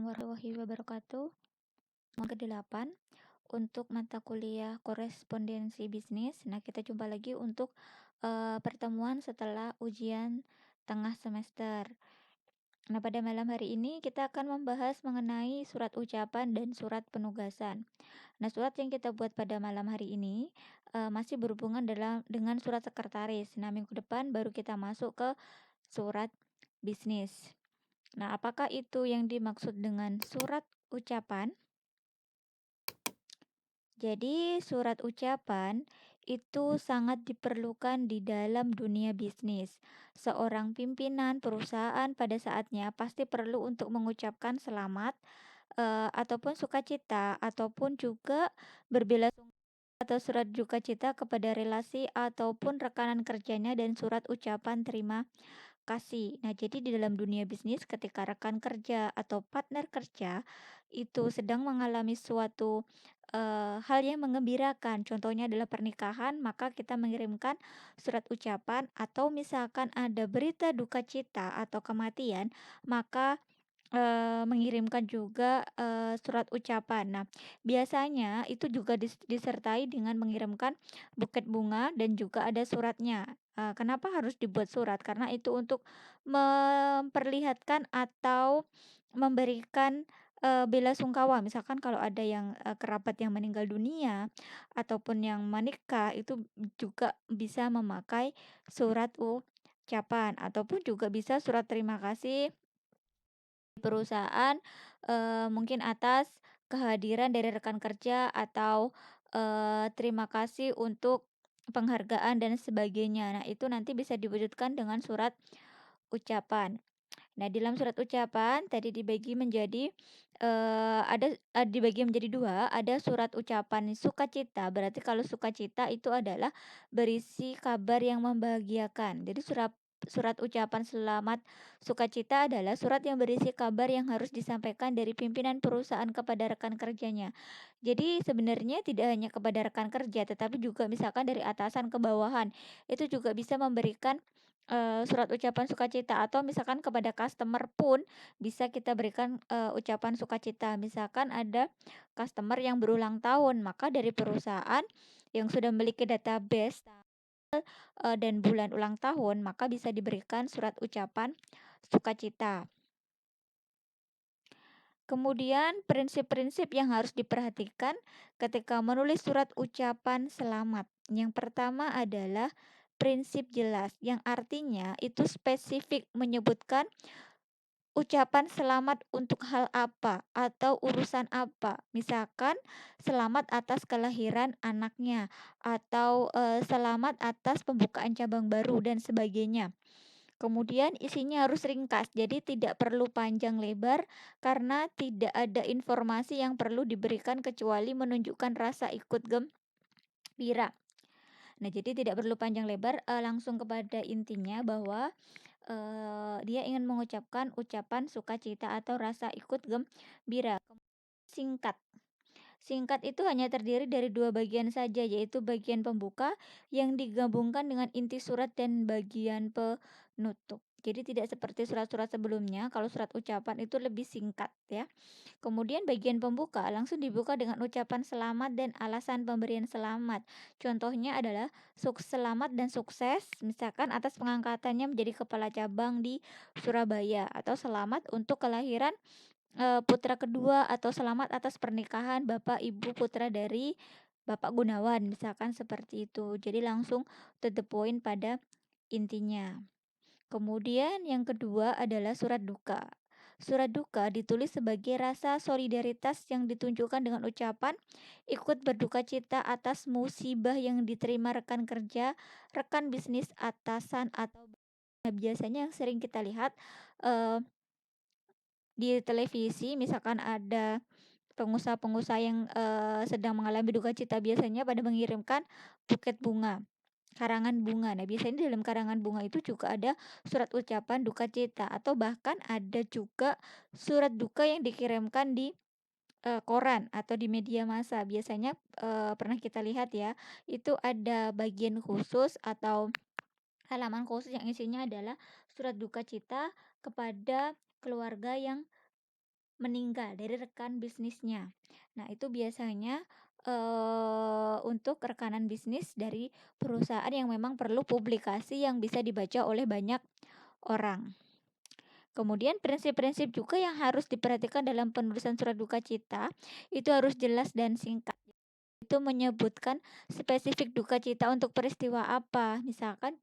warahmatullahi wabarakatuh. Ke-8 untuk mata kuliah korespondensi bisnis. Nah, kita jumpa lagi untuk pertemuan setelah ujian tengah semester. Nah, pada malam hari ini kita akan membahas mengenai surat ucapan dan surat penugasan. Nah, surat yang kita buat pada malam hari ini masih berhubungan dengan surat sekretaris. Nah, minggu depan baru kita masuk ke surat bisnis. Nah, apakah itu yang dimaksud dengan surat ucapan? Jadi, surat ucapan itu sangat diperlukan di dalam dunia bisnis. Seorang pimpinan perusahaan pada saatnya pasti perlu untuk mengucapkan selamat ataupun sukacita ataupun juga berbelasungkawa atau surat duka cita kepada relasi ataupun rekanan kerjanya dan surat ucapan terima kasih. Nah, jadi di dalam dunia bisnis ketika rekan kerja atau partner kerja itu sedang mengalami suatu hal yang mengembirakan, contohnya adalah pernikahan, maka kita mengirimkan surat ucapan atau misalkan ada berita duka cita atau kematian, maka mengirimkan juga surat ucapan. Nah, biasanya itu juga disertai dengan mengirimkan buket bunga dan juga ada suratnya. Kenapa harus dibuat surat? Karena itu untuk memperlihatkan atau memberikan bela sungkawa. Misalkan kalau ada yang kerabat yang meninggal dunia ataupun yang menikah itu juga bisa memakai surat ucapan ataupun juga bisa surat terima kasih perusahaan, mungkin atas kehadiran dari rekan kerja atau terima kasih untuk penghargaan dan sebagainya. Nah, itu nanti bisa diwujudkan dengan surat ucapan. Nah, dalam surat ucapan tadi dibagi menjadi dibagi menjadi dua, ada surat ucapan sukacita. Berarti kalau sukacita itu adalah berisi kabar yang membahagiakan. Jadi surat surat ucapan selamat sukacita adalah surat yang berisi kabar yang harus disampaikan dari pimpinan perusahaan kepada rekan kerjanya. Jadi sebenarnya tidak hanya kepada rekan kerja, tetapi juga misalkan dari atasan ke bawahan. Itu juga bisa memberikan surat ucapan sukacita atau misalkan kepada customer pun bisa kita berikan ucapan sukacita. Misalkan ada customer yang berulang tahun, maka dari perusahaan yang sudah memiliki database dan bulan ulang tahun, maka bisa diberikan surat ucapan sukacita. Kemudian prinsip-prinsip yang harus diperhatikan ketika menulis surat ucapan selamat. Yang pertama adalah prinsip jelas, yang artinya itu spesifik menyebutkan ucapan selamat untuk hal apa atau urusan apa. Misalkan selamat atas kelahiran anaknya atau selamat atas pembukaan cabang baru dan sebagainya. Kemudian isinya harus ringkas, jadi tidak perlu panjang lebar karena tidak ada informasi yang perlu diberikan kecuali menunjukkan rasa ikut gembira. Nah, jadi tidak perlu panjang lebar, langsung kepada intinya bahwa dia ingin mengucapkan ucapan sukacita atau rasa ikut gembira. Singkat. Singkat itu hanya terdiri dari dua bagian saja, yaitu bagian pembuka yang digabungkan dengan inti surat dan bagian penutup. Jadi tidak seperti surat-surat sebelumnya, kalau surat ucapan itu lebih singkat ya. Kemudian bagian pembuka langsung dibuka dengan ucapan selamat dan alasan pemberian selamat. Contohnya adalah selamat dan sukses, misalkan atas pengangkatannya menjadi kepala cabang di Surabaya atau selamat untuk kelahiran putra kedua atau selamat atas pernikahan Bapak Ibu putra dari Bapak Gunawan, misalkan seperti itu. Jadi langsung to the point pada intinya. Kemudian yang kedua adalah surat duka. Surat duka ditulis sebagai rasa solidaritas yang ditunjukkan dengan ucapan ikut berduka cita atas musibah yang diterima rekan kerja, rekan bisnis, atasan atau biasanya yang sering kita lihat eh, di televisi misalkan ada pengusaha-pengusaha yang sedang mengalami duka cita biasanya pada mengirimkan buket bunga, karangan bunga. Nah, biasanya di dalam karangan bunga itu juga ada surat ucapan duka cita atau bahkan ada juga surat duka yang dikirimkan di koran atau di media massa. Biasanya pernah kita lihat ya, itu ada bagian khusus atau halaman khusus yang isinya adalah surat duka cita kepada keluarga yang meninggal dari rekan bisnisnya. Nah, itu biasanya, untuk rekanan bisnis dari perusahaan yang memang perlu publikasi yang bisa dibaca oleh banyak orang. Kemudian prinsip-prinsip juga yang harus diperhatikan dalam penulisan surat duka cita, itu harus jelas dan singkat. Itu menyebutkan spesifik duka cita untuk peristiwa apa. Misalkan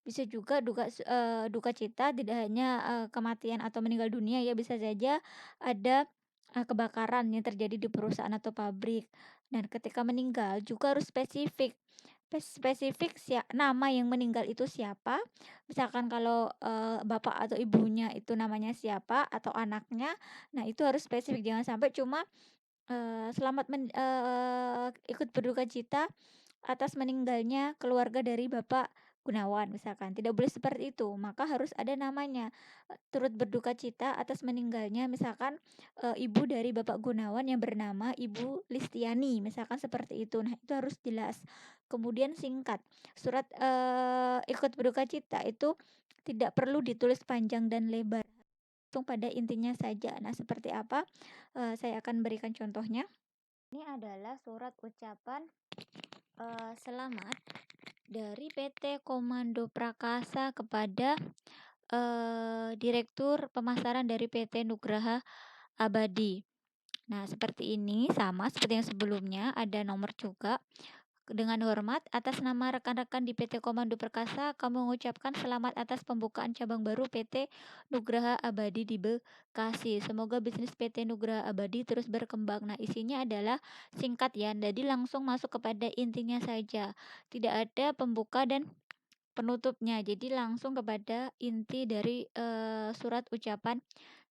bisa juga duka cita tidak hanya, kematian atau meninggal dunia ya, bisa saja ada, kebakaran yang terjadi di perusahaan atau pabrik. Dan ketika meninggal juga harus spesifik. Spesifik nama yang meninggal itu siapa, misalkan kalau, bapak atau ibunya itu namanya siapa atau anaknya, nah itu harus spesifik, jangan sampai cuma, ikut berduka cita atas meninggalnya keluarga dari Bapak Gunawan misalkan, tidak boleh seperti itu, maka harus ada namanya, turut berduka cita atas meninggalnya misalkan, ibu dari Bapak Gunawan yang bernama Ibu Listiani, misalkan seperti itu. Nah, itu harus jelas. Kemudian singkat, surat, ikut berduka cita itu tidak perlu ditulis panjang dan lebar, langsung pada intinya saja. Nah, seperti apa? Saya akan berikan contohnya. Ini adalah surat ucapan, selamat dari PT Komando Prakasa kepada, Direktur Pemasaran dari PT Nugraha Abadi. Nah, seperti ini, sama seperti yang sebelumnya, ada nomor juga. Dengan hormat, atas nama rekan-rekan di PT Komando Perkasa, kami mengucapkan selamat atas pembukaan cabang baru PT Nugraha Abadi di Bekasi. Semoga bisnis PT Nugraha Abadi terus berkembang. Nah, isinya adalah singkat ya, jadi langsung masuk kepada intinya saja. Tidak ada pembuka dan penutupnya, jadi langsung kepada inti dari, surat ucapan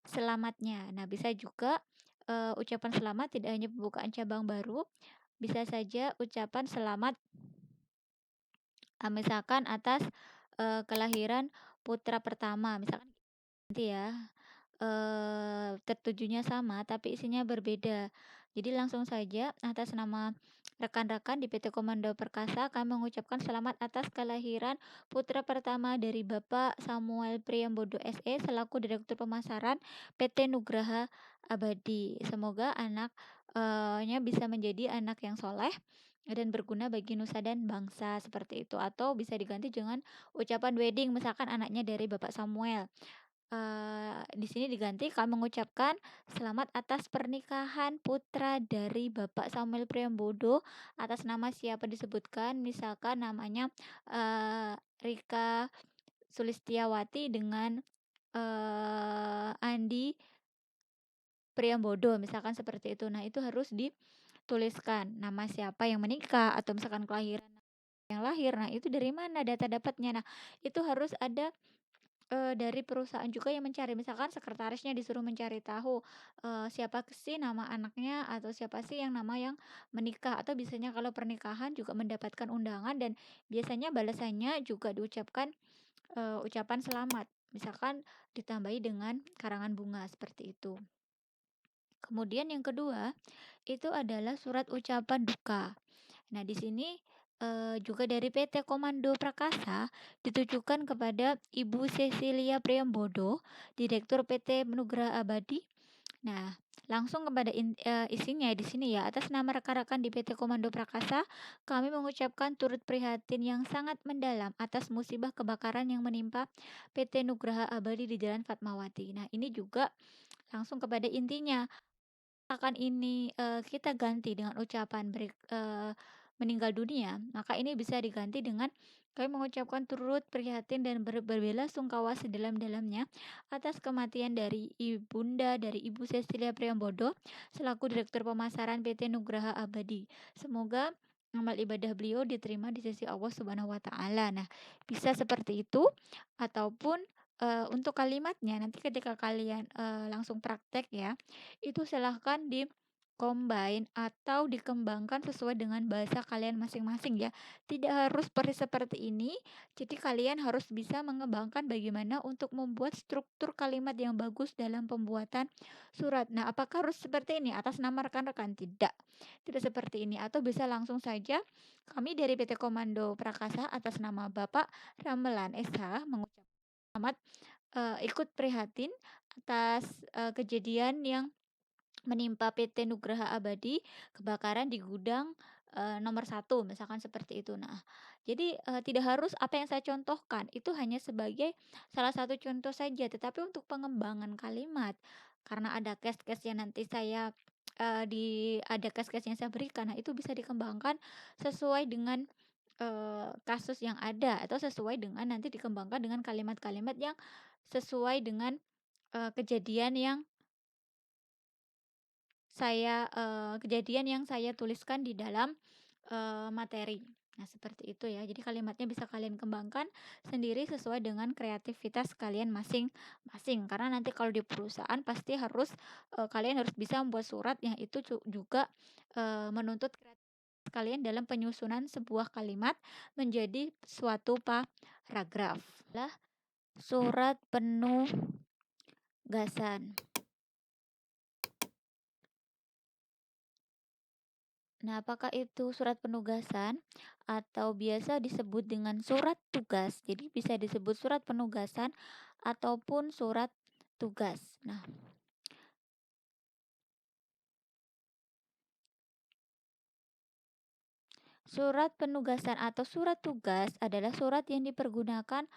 selamatnya. Nah, bisa juga, ucapan selamat tidak hanya pembukaan cabang baru, bisa saja ucapan selamat, misalkan atas, kelahiran putra pertama, misalkan nanti ya, tertujunya sama tapi isinya berbeda. Jadi langsung saja atas nama rekan-rekan di PT Komando Perkasa kami mengucapkan selamat atas kelahiran putra pertama dari Bapak Samuel Priambodo SE selaku Direktur Pemasaran PT Nugraha Abadi. Semoga anak nya bisa menjadi anak yang soleh dan berguna bagi nusa dan bangsa seperti itu, atau bisa diganti dengan ucapan wedding misalkan anaknya dari Bapak Samuel. Di sini diganti kami mengucapkan selamat atas pernikahan putra dari Bapak Samuel Priambodo atas nama siapa disebutkan, misalkan namanya, Rika Sulistiawati dengan, Andi Priambodo misalkan seperti itu. Nah, itu harus dituliskan nama siapa yang menikah atau misalkan kelahiran yang lahir. Nah, itu dari mana data dapatnya. Nah, itu harus ada, dari perusahaan juga yang mencari, misalkan sekretarisnya disuruh mencari tahu, siapa sih nama anaknya atau siapa sih yang nama yang menikah, atau biasanya kalau pernikahan juga mendapatkan undangan dan biasanya balasannya juga diucapkan, ucapan selamat, misalkan ditambahi dengan karangan bunga seperti itu. Kemudian yang kedua, itu adalah surat ucapan duka. Nah, di sini, juga dari PT Komando Prakasa ditujukan kepada Ibu Cecilia Priambodo, Direktur PT Nugraha Abadi. Nah, langsung kepada isinya di sini ya, atas nama rekan-rekan di PT Komando Prakasa, kami mengucapkan turut prihatin yang sangat mendalam atas musibah kebakaran yang menimpa PT Nugraha Abadi di Jalan Fatmawati. Nah, ini juga langsung kepada intinya. Akan ini, kita ganti dengan ucapan meninggal dunia, maka ini bisa diganti dengan kami mengucapkan turut prihatin dan berbelasungkawa sedalam-dalamnya atas kematian dari ibunda dari Ibu Cecilia Priambodo selaku Direktur Pemasaran PT Nugraha Abadi. Semoga amal ibadah beliau diterima di sisi Allah Subhanahu wa taala. Nah, bisa seperti itu ataupun, untuk kalimatnya nanti ketika kalian, langsung praktek ya, itu silahkan di-combine atau dikembangkan sesuai dengan bahasa kalian masing-masing ya. Tidak harus persis seperti ini, jadi kalian harus bisa mengembangkan bagaimana untuk membuat struktur kalimat yang bagus dalam pembuatan surat. Nah, apakah harus seperti ini atas nama rekan-rekan? Tidak, tidak seperti ini, atau bisa langsung saja kami dari PT Komando Prakasa atas nama Bapak Ramelan SH mengucapkan selamat, ikut prihatin atas, kejadian yang menimpa PT Nugraha Abadi kebakaran di gudang, nomor 1 misalkan seperti itu. Nah, jadi, tidak harus apa yang saya contohkan itu hanya sebagai salah satu contoh saja, tetapi untuk pengembangan kalimat, karena ada case-case yang nanti saya, ada case-case yang saya berikan, nah itu bisa dikembangkan sesuai dengan, kasus yang ada atau sesuai dengan nanti dikembangkan dengan kalimat-kalimat yang sesuai dengan, kejadian yang kejadian yang saya tuliskan di dalam, materi. Nah, seperti itu ya. Jadi kalimatnya bisa kalian kembangkan sendiri sesuai dengan kreativitas kalian masing-masing. Karena nanti kalau di perusahaan pasti harus, kalian harus bisa membuat surat yang itu juga, menuntut kreativitas kalian dalam penyusunan sebuah kalimat menjadi suatu paragraf. Lah, surat penugasan. Nah, apakah itu surat penugasan atau biasa disebut dengan surat tugas? Jadi bisa disebut surat penugasan ataupun surat tugas. Nah, surat penugasan atau surat tugas adalah surat yang dipergunakan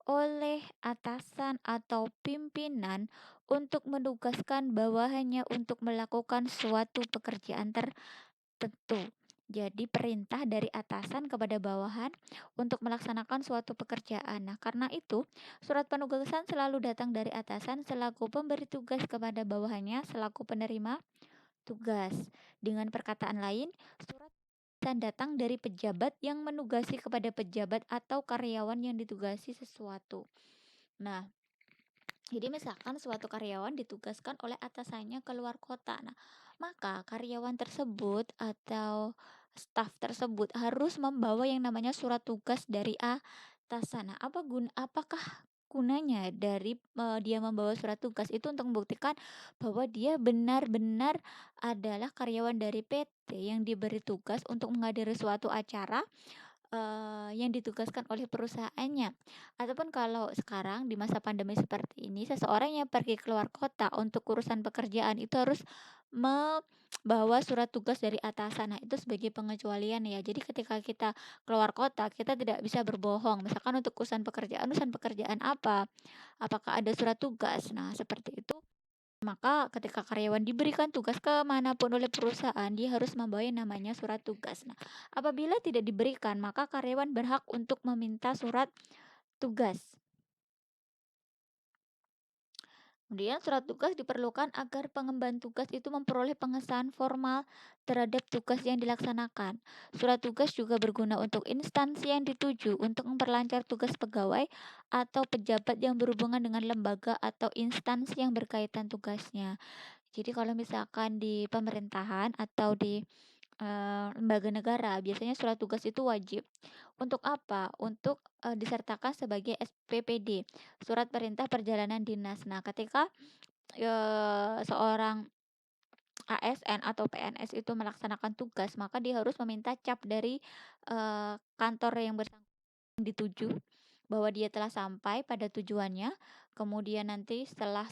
oleh atasan atau pimpinan untuk menugaskan bawahannya untuk melakukan suatu pekerjaan tentu. Jadi perintah dari atasan kepada bawahan untuk melaksanakan suatu pekerjaan. Nah, karena itu surat penugasan selalu datang dari atasan selaku pemberi tugas kepada bawahannya selaku penerima tugas. Dengan perkataan lain, surat penugasan datang dari pejabat yang menugasi kepada pejabat atau karyawan yang ditugasi sesuatu. Nah, jadi misalkan suatu karyawan ditugaskan oleh atasannya keluar kota. Nah, maka karyawan tersebut atau staf tersebut harus membawa yang namanya surat tugas dari atasan. Nah, apakah gunanya dari dia membawa surat tugas itu untuk membuktikan bahwa dia benar-benar adalah karyawan dari PT yang diberi tugas untuk menghadiri suatu acara yang ditugaskan oleh perusahaannya. Ataupun kalau sekarang di masa pandemi seperti ini, seseorang yang pergi keluar kota untuk urusan pekerjaan itu harus membawa surat tugas dari atasan. Nah, itu sebagai pengecualian ya. Jadi ketika kita keluar kota, kita tidak bisa berbohong. Misalkan untuk urusan pekerjaan apa? Apakah ada surat tugas? Nah, seperti itu. Maka ketika karyawan diberikan tugas kemanapun oleh perusahaan, dia harus membawa yang namanya surat tugas. Nah, apabila tidak diberikan, maka karyawan berhak untuk meminta surat tugas. Kemudian surat tugas diperlukan agar pengemban tugas itu memperoleh pengesahan formal terhadap tugas yang dilaksanakan. Surat tugas juga berguna untuk instansi yang dituju untuk memperlancar tugas pegawai atau pejabat yang berhubungan dengan lembaga atau instansi yang berkaitan tugasnya. Jadi kalau misalkan di pemerintahan atau di, lembaga negara biasanya surat tugas itu wajib. Untuk apa? Untuk, disertakan sebagai SPPD, Surat Perintah Perjalanan Dinas. Nah, ketika, seorang ASN atau PNS itu melaksanakan tugas, maka dia harus meminta cap dari, kantor yang dituju bahwa dia telah sampai pada tujuannya. Kemudian nanti setelah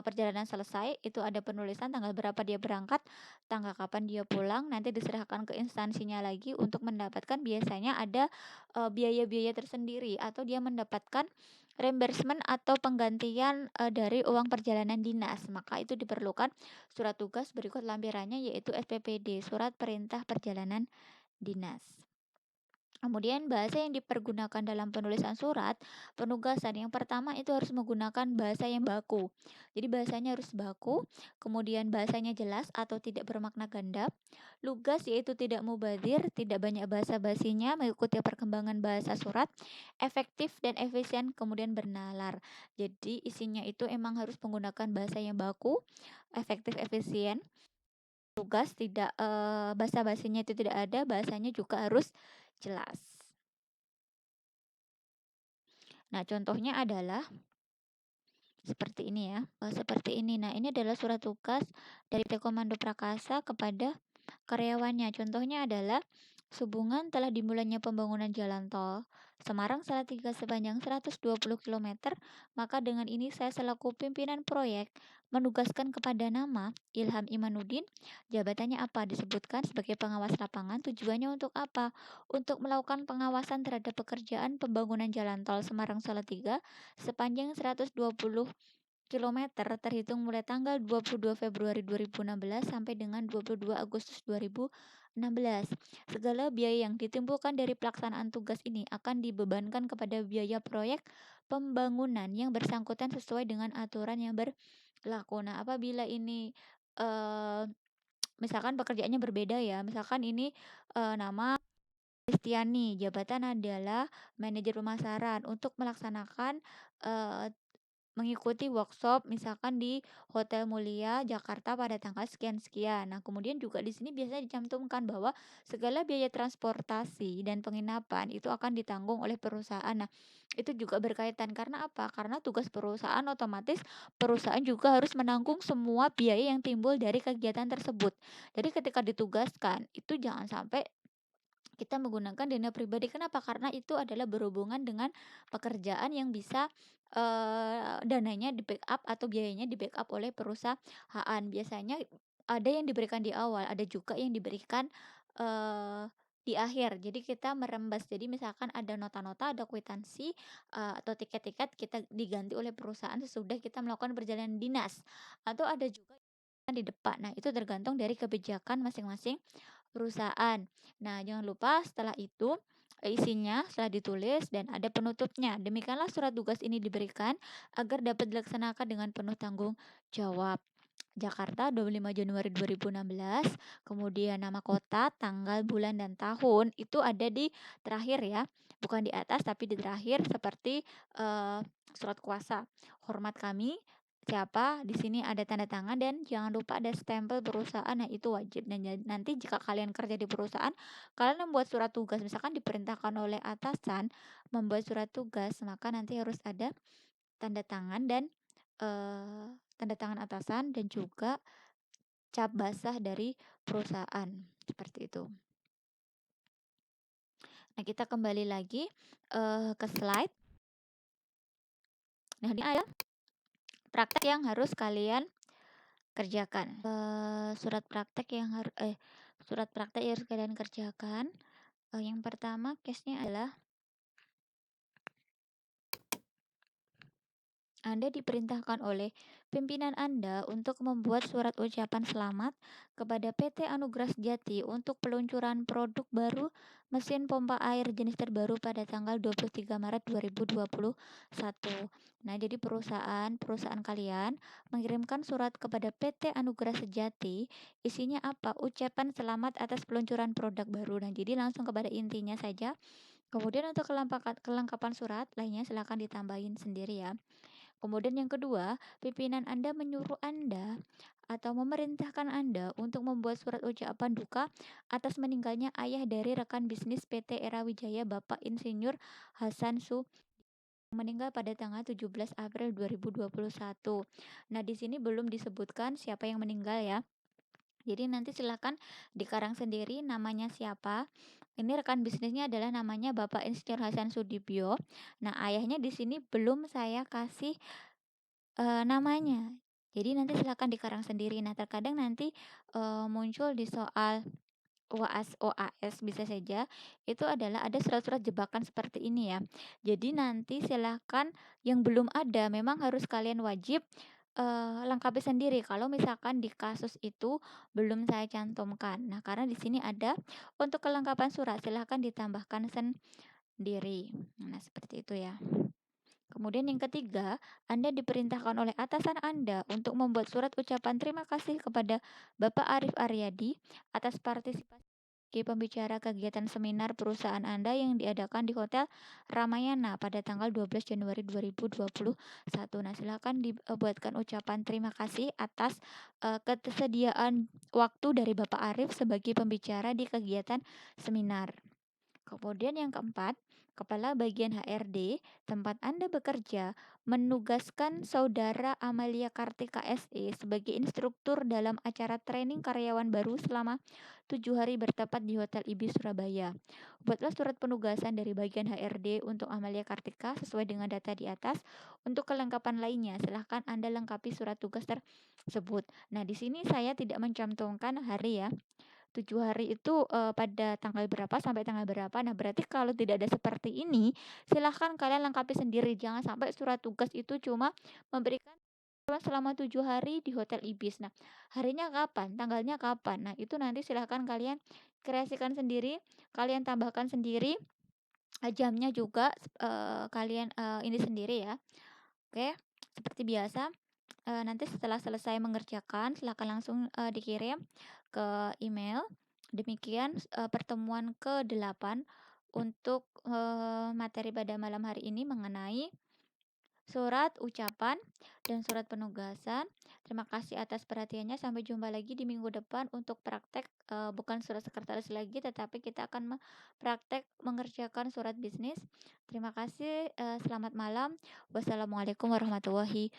perjalanan selesai, itu ada penulisan tanggal berapa dia berangkat, tanggal kapan dia pulang, nanti diserahkan ke instansinya lagi untuk mendapatkan biasanya ada, biaya-biaya tersendiri atau dia mendapatkan reimbursement atau penggantian, dari uang perjalanan dinas. Maka itu diperlukan surat tugas berikut lampirannya yaitu SPPD, Surat Perintah Perjalanan Dinas. Kemudian bahasa yang dipergunakan dalam penulisan surat penugasan yang pertama itu harus menggunakan bahasa yang baku. Jadi bahasanya harus baku, kemudian bahasanya jelas atau tidak bermakna ganda, lugas yaitu tidak mubadir, tidak banyak bahasa basinya mengikuti perkembangan bahasa surat, efektif dan efisien kemudian bernalar. Jadi isinya itu emang harus menggunakan bahasa yang baku, efektif, efisien, lugas, tidak bahasa basinya itu tidak ada, bahasanya juga harus jelas. Nah, contohnya adalah seperti ini ya, seperti ini. Nah, ini adalah surat tugas dari PT Komando Prakasa kepada karyawannya. Contohnya adalah sehubungan telah dimulainya pembangunan jalan tol Semarang Salatiga sepanjang 120 km, maka dengan ini saya selaku pimpinan proyek menugaskan kepada nama Ilham Imanuddin. Jabatannya apa? Disebutkan sebagai pengawas lapangan. Tujuannya untuk apa? Untuk melakukan pengawasan terhadap pekerjaan pembangunan jalan tol Semarang Salatiga sepanjang 120 kilometer terhitung mulai tanggal 22 Februari 2016 sampai dengan 22 Agustus 2016. Segala biaya yang ditimbulkan dari pelaksanaan tugas ini akan dibebankan kepada biaya proyek pembangunan yang bersangkutan sesuai dengan aturan yang berlaku. Nah, apabila ini eh, misalkan pekerjaannya berbeda ya, misalkan ini nama Kristiani, jabatan adalah manajer pemasaran untuk melaksanakan eh, mengikuti workshop misalkan di Hotel Mulia Jakarta pada tanggal sekian-sekian. Nah, kemudian juga di sini biasanya dicantumkan bahwa segala biaya transportasi dan penginapan itu akan ditanggung oleh perusahaan. Nah, itu juga berkaitan karena apa? Karena tugas perusahaan otomatis perusahaan juga harus menanggung semua biaya yang timbul dari kegiatan tersebut. Jadi ketika ditugaskan itu jangan sampai kita menggunakan dana pribadi. Kenapa? Karena itu adalah berhubungan dengan pekerjaan yang bisa dananya di-backup atau biayanya di-backup oleh perusahaan. Biasanya ada yang diberikan di awal, ada juga yang diberikan di akhir. Jadi kita merembas. Jadi misalkan ada nota-nota, ada kwitansi atau tiket-tiket kita diganti oleh perusahaan sesudah kita melakukan perjalanan dinas. Atau ada juga di depan. Nah, itu tergantung dari kebijakan masing-masing perusahaan. Nah, jangan lupa setelah itu isinya setelah ditulis dan ada penutupnya. Demikianlah surat tugas ini diberikan agar dapat dilaksanakan dengan penuh tanggung jawab. Jakarta 25 Januari 2016, kemudian nama kota, tanggal, bulan, dan tahun itu ada di terakhir ya, bukan di atas tapi di terakhir seperti surat kuasa. Hormat kami, siapa, di sini ada tanda tangan dan jangan lupa ada stempel perusahaan, nah itu wajib. Dan nanti jika kalian kerja di perusahaan, kalian membuat surat tugas, misalkan diperintahkan oleh atasan membuat surat tugas, maka nanti harus ada tanda tangan dan tanda tangan atasan dan juga cap basah dari perusahaan, seperti itu. Nah, kita kembali lagi ke slide. Nah, ini ada praktek yang harus kalian kerjakan. Surat praktek yang harus kalian kerjakan. Yang pertama case-nya adalah Anda diperintahkan oleh pimpinan Anda untuk membuat surat ucapan selamat kepada PT Anugrah Sejati untuk peluncuran produk baru mesin pompa air jenis terbaru pada tanggal 23 Maret 2021. Nah, jadi perusahaan kalian mengirimkan surat kepada PT Anugrah Sejati, isinya apa? Ucapan selamat atas peluncuran produk baru. Nah, jadi langsung kepada intinya saja. Kemudian untuk kelengkapan surat lainnya silakan ditambahin sendiri ya. Kemudian yang kedua, pimpinan Anda menyuruh Anda atau memerintahkan Anda untuk membuat surat ucapan duka atas meninggalnya ayah dari rekan bisnis PT Era Wijaya Bapak Insinyur Hasan Su yang meninggal pada tanggal 17 April 2021. Nah, di sini belum disebutkan siapa yang meninggal ya. Jadi nanti silakan dikarang sendiri namanya siapa. Ini rekan bisnisnya adalah namanya Bapak Insinyur Hasan Sudibyo. Nah, ayahnya di sini belum saya kasih namanya. Jadi nanti silakan dikarang sendiri. Nah, terkadang nanti muncul di soal UAS bisa saja itu adalah ada surat-surat jebakan seperti ini ya. Jadi nanti silahkan yang belum ada memang harus kalian wajib lengkapi sendiri kalau misalkan di kasus itu belum saya cantumkan. Nah, karena di sini ada untuk kelengkapan surat silahkan ditambahkan sendiri. Nah, seperti itu ya. Kemudian yang ketiga, Anda diperintahkan oleh atasan Anda untuk membuat surat ucapan terima kasih kepada Bapak Arif Aryadi atas partisipasi sebagai pembicara kegiatan seminar perusahaan Anda yang diadakan di Hotel Ramayana pada tanggal 12 Januari 2021. Nah, silakan dibuatkan ucapan terima kasih atas ketersediaan waktu dari Bapak Arif sebagai pembicara di kegiatan seminar. Kemudian yang keempat, Kepala Bagian HRD tempat Anda bekerja menugaskan Saudara Amalia Kartika SE sebagai instruktur dalam acara training karyawan baru selama 7 hari bertepat di Hotel Ibis Surabaya. Buatlah surat penugasan dari bagian HRD untuk Amalia Kartika sesuai dengan data di atas. Untuk kelengkapan lainnya, silahkan Anda lengkapi surat tugas tersebut. Nah, di sini saya tidak mencantumkan hari ya. 7 hari itu pada tanggal berapa sampai tanggal berapa. Nah, berarti kalau tidak ada seperti ini, silahkan kalian lengkapi sendiri. Jangan sampai surat tugas itu cuma memberikan selama 7 hari di Hotel Ibis. Nah, harinya kapan? Tanggalnya kapan? Nah, itu nanti silahkan kalian kreasikan sendiri, kalian tambahkan sendiri, jamnya juga kalian ini sendiri ya. Oke, seperti biasa. Nanti setelah selesai mengerjakan, silakan langsung dikirim ke email. Demikian pertemuan ke-8 untuk materi pada malam hari ini mengenai surat ucapan dan surat penugasan. Terima kasih atas perhatiannya. Sampai jumpa lagi di minggu depan untuk praktek bukan surat sekretaris lagi, tetapi kita akan praktek mengerjakan surat bisnis. Terima kasih. Selamat malam. Wassalamualaikum warahmatullahi